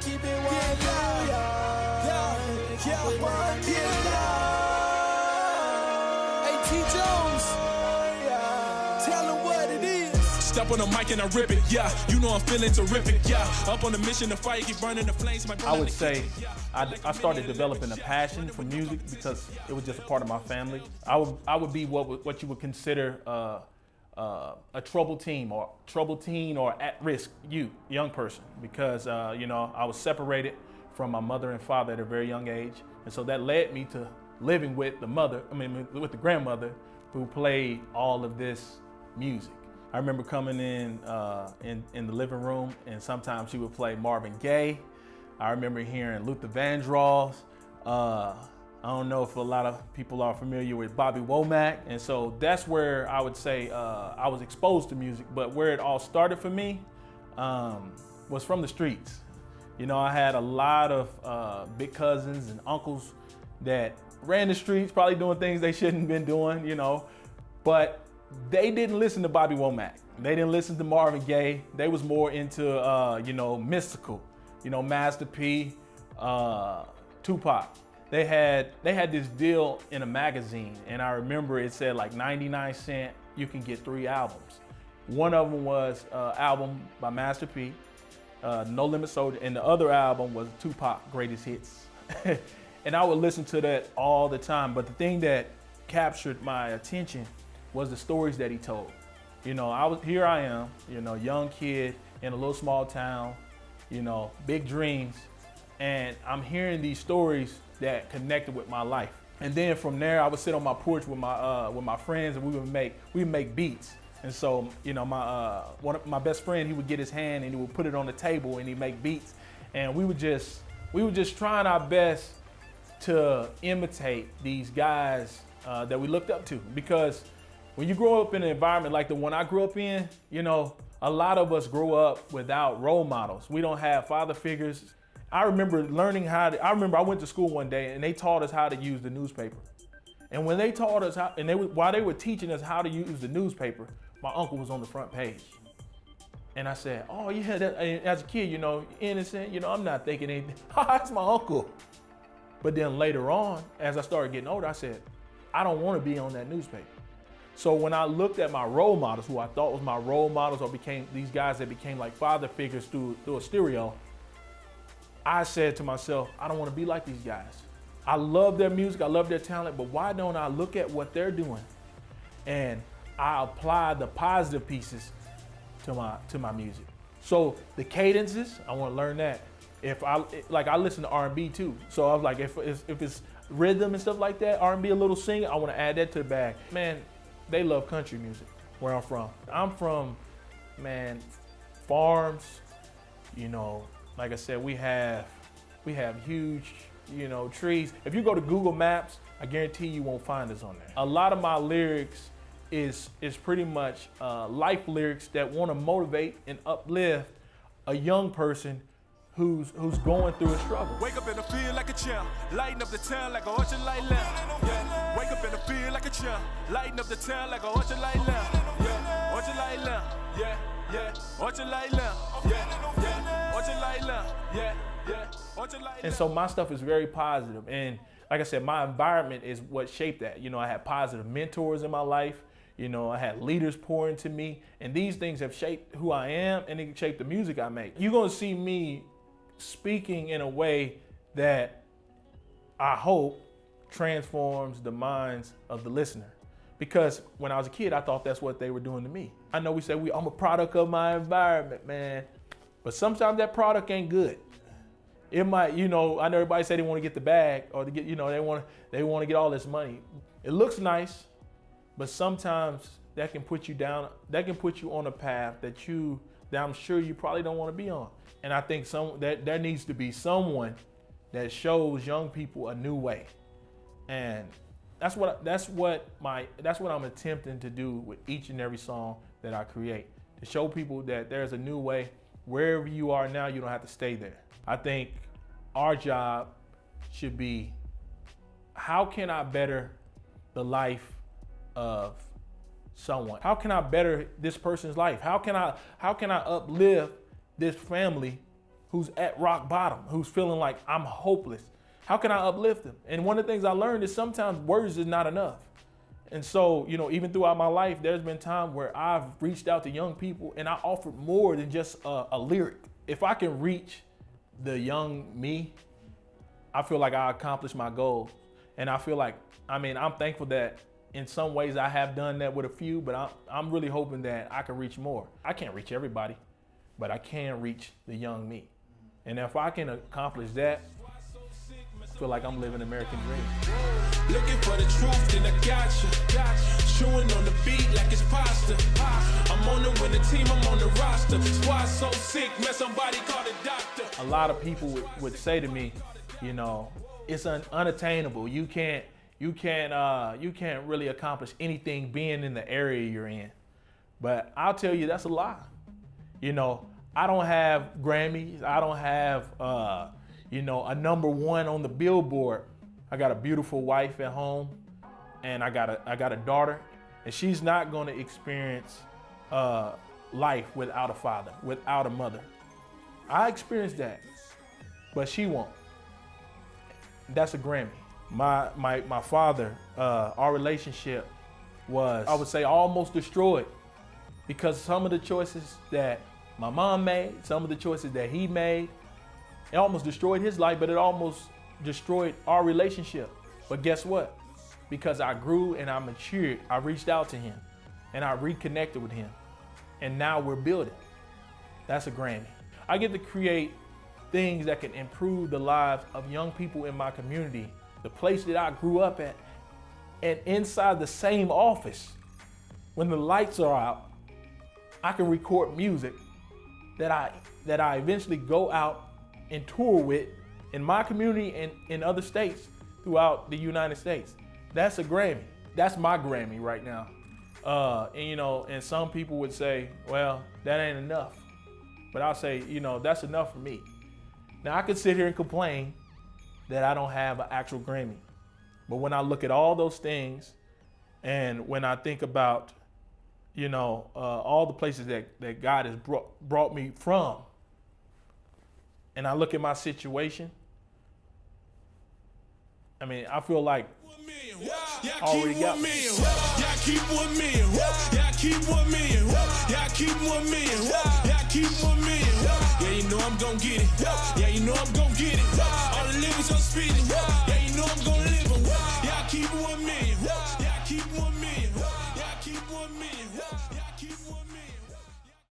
keep it 1 AT Jones, tell them what it is. Step on the mic and I rip it, yeah. You know I'm feeling terrific, yeah. Up on the mission to fight, keep burning the flames. I would say I started developing a passion for music because it was just a part of my family. I would be what you would consider a troubled teen or at-risk young person because I was separated from my mother and father at a very young age, and so that led me to living with with the grandmother who played all of this music. I remember coming in the living room, and sometimes she would play Marvin Gaye. I remember hearing Luther Vandross. I don't know if a lot of people are familiar with Bobby Womack, and so that's where I would say I was exposed to music. But where it all started for me was from the streets. I had a lot of big cousins and uncles that ran the streets, probably doing things they shouldn't have been doing, but they didn't listen to Bobby Womack. They didn't listen to Marvin Gaye. They was more into, mystical, Master P, Tupac. They had this deal in a magazine, and I remember it said like 99 cents, you can get 3 albums. One of them was an album by Master P, No Limit Soldier, and the other album was Tupac Greatest Hits. And I would listen to that all the time, but the thing that captured my attention was the stories that he told. Here I am, young kid in a little small town, big dreams, and I'm hearing these stories that connected with my life. And then from there, I would sit on my porch with my friends, and we would make beats. And so, my best friend, he would get his hand and he would put it on the table and he'd make beats, and we were just trying our best to imitate these guys that we looked up to, because when you grow up in an environment like the one I grew up in, a lot of us grow up without role models. We don't have father figures. I remember I went to school one day and they taught us how to use the newspaper. And when they taught us while they were teaching us how to use the newspaper, my uncle was on the front page. And I said, oh yeah, as a kid, innocent, I'm not thinking anything. That's my uncle. But then later on, as I started getting older, I said, I don't want to be on that newspaper. So when I looked at my role models, who I thought was my role models or became these guys that became like father figures through a stereo, I said to myself, I don't want to be like these guys. I love their music, I love their talent, but why don't I look at what they're doing? And I apply the positive pieces to my music. So the cadences, I want to learn that. I listen to R&B too. So I was like, if it's rhythm and stuff like that, R&B, a little singing, I want to add that to the bag. Man, they love country music where I'm from. I'm from, farms, like I said, we have huge, trees. If you go to Google Maps, I guarantee you won't find us on there. A lot of my lyrics is pretty much life lyrics that want to motivate and uplift a young person who's going through a struggle. Wake up in the field like a champ, lighten up the town like a orchard light lamp. Yeah. Wake up in the field like a champ, lighten up the town like a orchard light lamp. Yeah. Orchard light lamp. Yeah. Yeah. Orchard light lamp. Yeah. Yeah. Orchard light lamp. Yeah. Yeah. Orchard light lamp. And so my stuff is very positive, and like I said, my environment is what shaped that. I had positive mentors in my life. I had leaders pour into me, and these things have shaped who I am, and it shaped the music I make. You're gonna see me speaking in a way that I hope transforms the minds of the listener. Because when I was a kid, I thought that's what they were doing to me. I know we say I'm a product of my environment, man, but sometimes that product ain't good. It might, I know everybody say they want to get the bag or to get, they want to get all this money. It looks nice, but sometimes that can put you down. That can put you on a path that I'm sure you probably don't want to be on. And I think there needs to be someone that shows young people a new way. And that's what I'm attempting to do with each and every song that I create, to show people that there's a new way. Wherever you are now, you don't have to stay there. I think our job should be, how can I better the life of someone? How can I better this person's life? How can I uplift this family who's at rock bottom, who's feeling like I'm hopeless? How can I uplift them? And one of the things I learned is sometimes words is not enough. And so, even throughout my life, there's been times where I've reached out to young people and I offered more than just a lyric. If I can reach the young me, I feel like I accomplished my goal. And I feel like, I'm thankful that in some ways I have done that with a few, but I'm really hoping that I can reach more. I can't reach everybody, but I can reach the young me. And if I can accomplish that, I feel like I'm living an American dream. Looking for the truth, then I gotcha. Chewing on the beat like it's pasta. I'm on the winning team, I'm on the roster. Squad so sick, man, somebody call the doctor. A lot of people would say to me, it's unattainable. You can't really accomplish anything being in the area you're in. But I'll tell you, that's a lie. I don't have Grammys. I don't have a #1 on the Billboard. I got a beautiful wife at home, and I got a daughter, and she's not going to experience life without a father, without a mother. I experienced that, but she won't. That's a Grammy. My father, our relationship was, I would say, almost destroyed because some of the choices that my mom made, some of the choices that he made, it almost destroyed his life, but it almost destroyed our relationship. But guess what? Because I grew and I matured, I reached out to him and I reconnected with him. And now we're building. That's a Grammy. I get to create things that can improve the lives of young people in my community, the place that I grew up at, and inside the same office, when the lights are out, I can record music that I eventually go out and tour with in my community and in other states throughout the United States. That's a Grammy. That's my Grammy right now. And some people would say, well, that ain't enough. But I'll say, that's enough for me. Now I could sit here and complain that I don't have an actual Grammy. But when I look at all those things, and when I think about, all the places that God has brought me from, and I look at my situation, I feel like I already got me. Y'all keep 1 million. Y'all keep 1 million. Y'all keep 1 million. Y'all keep 1 million. Yeah, you know I'm gon' get it. Yeah, you know I'm gon' get it. All the livings I'm speeding. Yeah, you know I'm gon' live 'em. Y'all keep 1 million.